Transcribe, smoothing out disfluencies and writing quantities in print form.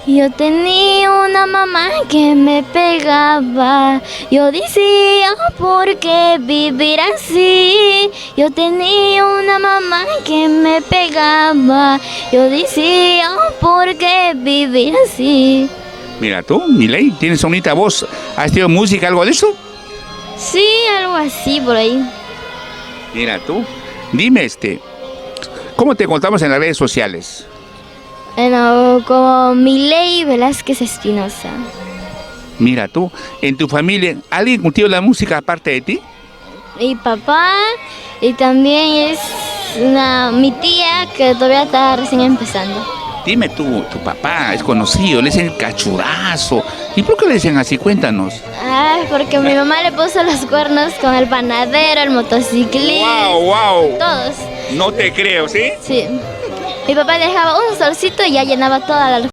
Yo tenía una mamá que me pegaba. Yo decía, ¿por qué vivir así? Yo tenía una mamá que me pegaba. Yo decía, ¿por qué vivir así? Mira tú, Milei, tienes bonita voz. ¿Has estudiado música, algo de eso? Sí, algo así por ahí. Mira tú. Dime, ¿cómo te encontramos en las redes sociales? Bueno, como Milei Velázquez Espinosa. Mira tú, en tu familia, ¿alguien cultiva la música aparte de ti? Mi papá y también es mi tía que todavía está recién empezando. Dime tú, tu papá es conocido, le dicen cachurazo. ¿Y por qué le dicen así? Cuéntanos. Ah, porque mi mamá le puso los cuernos con el panadero, el motociclista. ¡Wow! Todos. No te creo, ¿sí? Sí. Mi papá dejaba un solcito y ya llenaba toda la